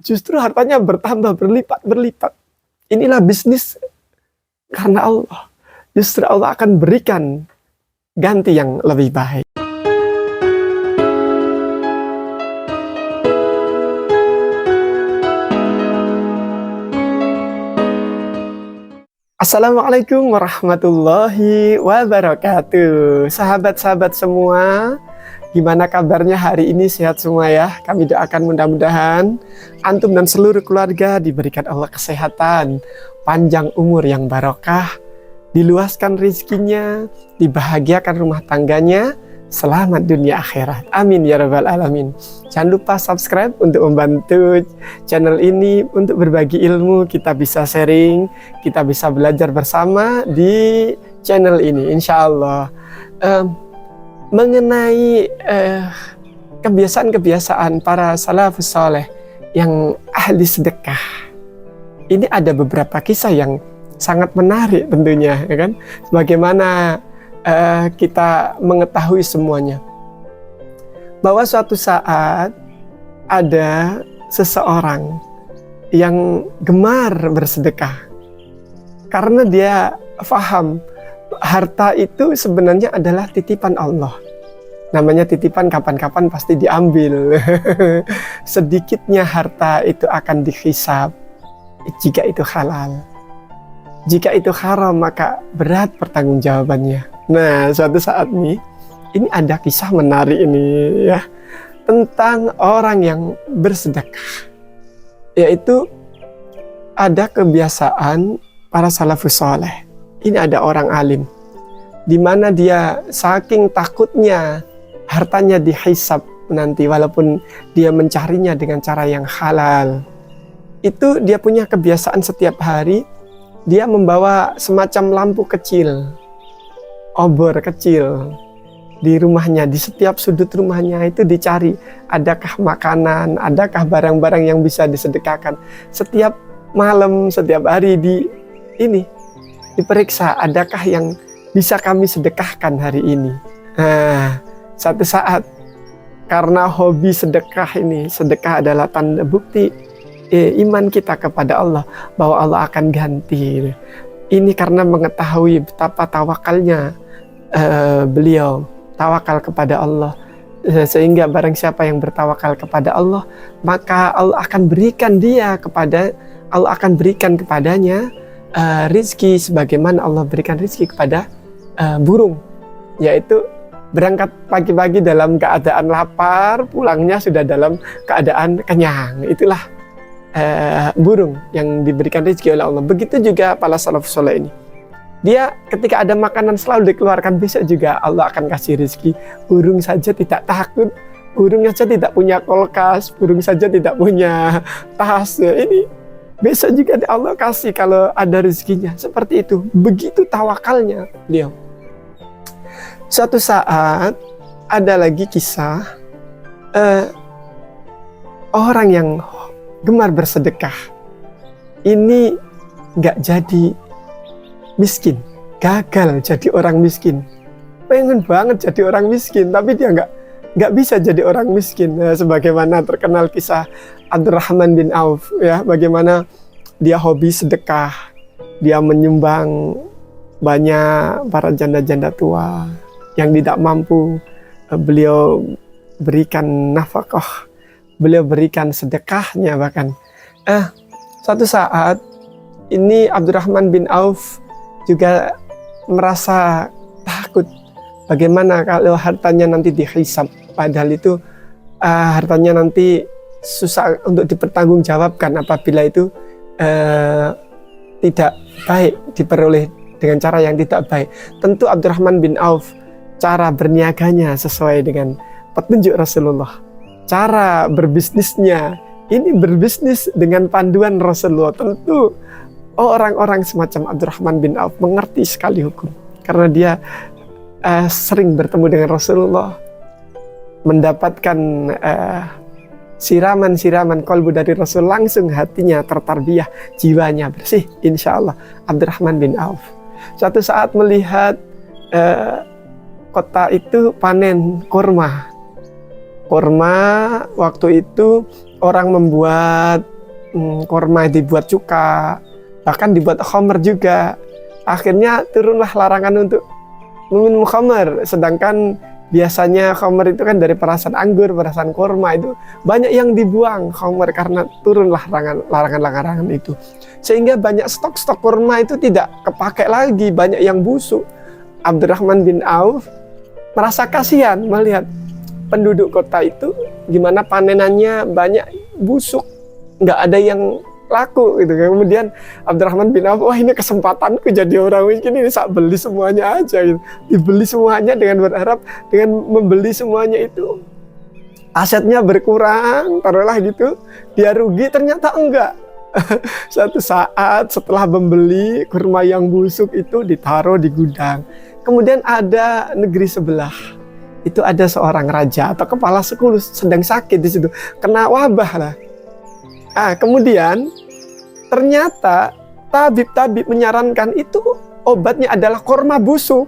justru hartanya bertambah berlipat-berlipat. Inilah bisnis karena Allah. Justru Allah akan berikan ganti yang lebih baik. Assalamualaikum warahmatullahi wabarakatuh. Sahabat-sahabat semua, gimana kabarnya hari ini? Sehat semua ya? Kami doakan mudah-mudahan antum dan seluruh keluarga diberikan Allah kesehatan, panjang umur yang barokah, diluaskan rezekinya, dibahagiakan rumah tangganya, selamat dunia akhirat. Amin ya rabbal alamin. Jangan lupa subscribe untuk membantu channel ini untuk berbagi ilmu. Kita bisa sharing, kita bisa belajar bersama di channel ini, insya Allah. Mengenai kebiasaan-kebiasaan para salafus saleh yang ahli sedekah, ini ada beberapa kisah yang sangat menarik tentunya, ya kan? Bagaimana kita mengetahui semuanya, bahwa suatu saat ada seseorang yang gemar bersedekah karena dia faham harta itu sebenarnya adalah titipan Allah. Namanya titipan, kapan-kapan pasti diambil. Sedikitnya harta itu akan dihisab jika itu halal. Jika itu haram maka berat pertanggungjawabannya. Nah, suatu saat nih, ini ada kisah menarik ini ya, tentang orang yang bersedekah. Yaitu ada kebiasaan para salafus saleh. Ini ada orang alim, di mana dia saking takutnya hartanya dihisab nanti, walaupun dia mencarinya dengan cara yang halal. Itu dia punya kebiasaan setiap hari, dia membawa semacam lampu kecil, obor kecil di rumahnya, di setiap sudut rumahnya itu dicari adakah makanan, adakah barang-barang yang bisa disedekahkan. Setiap malam, setiap hari diperiksa adakah yang bisa kami sedekahkan hari ini. Nah, satu saat karena hobi sedekah ini, sedekah adalah tanda bukti iman kita kepada Allah, bahwa Allah akan ganti. Ini karena mengetahui betapa tawakalnya beliau, tawakal kepada Allah, sehingga barang siapa yang bertawakal kepada Allah, maka Allah akan berikan kepadanya rizki sebagaimana Allah berikan rizki kepada burung, yaitu berangkat pagi-pagi dalam keadaan lapar, pulangnya sudah dalam keadaan kenyang. Itulah burung yang diberikan rezeki oleh Allah. Begitu juga para salafus saleh ini. Dia ketika ada makanan selalu dikeluarkan, besok juga Allah akan kasih rezeki. Burung saja tidak takut, burung saja tidak punya kulkas, burung saja tidak punya tas. Ini besok juga Allah kasih kalau ada rezekinya. Seperti itu. Begitu tawakalnya beliau. Suatu saat ada lagi kisah orang yang gemar bersedekah. Ini gak jadi miskin, gagal jadi orang miskin. Pengen banget jadi orang miskin, tapi dia gak bisa jadi orang miskin. Nah, sebagaimana terkenal kisah Abdurrahman bin Auf ya, bagaimana dia hobi sedekah, dia menyumbang banyak para janda-janda tua yang tidak mampu, beliau berikan nafkah, beliau berikan sedekahnya bahkan. Suatu saat ini Abdurrahman bin Auf juga merasa takut. Bagaimana kalau hartanya nanti dihisab, padahal itu hartanya nanti susah untuk dipertanggungjawabkan apabila itu tidak baik, diperoleh dengan cara yang tidak baik. Tentu Abdurrahman bin Auf cara berniaganya sesuai dengan petunjuk Rasulullah. Cara berbisnisnya, ini berbisnis dengan panduan Rasulullah. Tentu orang-orang semacam Abdurrahman bin Auf mengerti sekali hukum, karena dia sering bertemu dengan Rasulullah, mendapatkan siraman-siraman kolbu dari Rasul, langsung hatinya tertarbiyah, jiwanya bersih, insya Allah. Abdurrahman bin Auf suatu saat melihat kota itu panen kurma. Waktu itu orang membuat korma dibuat cuka, bahkan dibuat khamr juga. Akhirnya turunlah larangan untuk meminum khamr, sedangkan biasanya khamr itu kan dari perasan anggur, perasan korma, itu banyak yang dibuang khamr karena turunlah larangan-larangan itu. Sehingga banyak stok-stok korma itu tidak kepakai lagi, banyak yang busuk. Abdurrahman bin Auf merasa kasihan melihat penduduk kota itu gimana panenannya banyak busuk, nggak ada yang laku gitu. Kemudian Abdurrahman bin Auf, wah ini kesempatanku jadi orang miskin, ini saya beli semuanya aja gitu. Dibeli semuanya dengan berharap dengan membeli semuanya itu asetnya berkurang, taruhlah gitu, dia rugi, ternyata enggak. Suatu saat setelah membeli kurma yang busuk itu ditaruh di gudang. Kemudian ada negeri sebelah, itu ada seorang raja atau kepala suku sedang sakit di situ, kena wabah lah. Kemudian ternyata tabib-tabib menyarankan itu obatnya adalah korma busuk.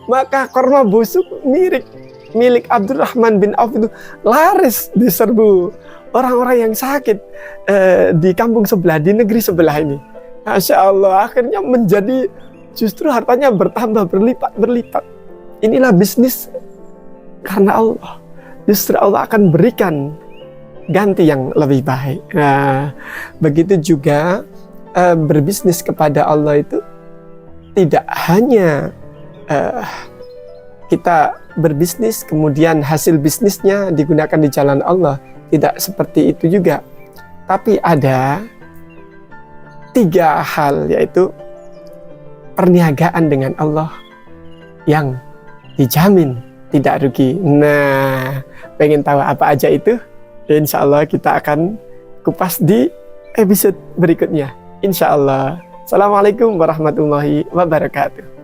Maka korma busuk milik Abdurrahman bin Auf itu laris diserbu orang-orang yang sakit di kampung sebelah, di negeri sebelah ini. Masya Allah, akhirnya menjadi justru hartanya bertambah berlipat-berlipat. Inilah bisnis karena Allah. Justru Allah akan berikan ganti yang lebih baik. Nah, begitu juga berbisnis kepada Allah itu tidak hanya kita berbisnis kemudian hasil bisnisnya digunakan di jalan Allah. Tidak seperti itu juga. Tapi ada 3 hal, yaitu perniagaan dengan Allah yang dijamin tidak rugi. Nah, pengen tahu apa aja itu? Insya Allah kita akan kupas di episode berikutnya. Insya Allah. Assalamualaikum warahmatullahi wabarakatuh.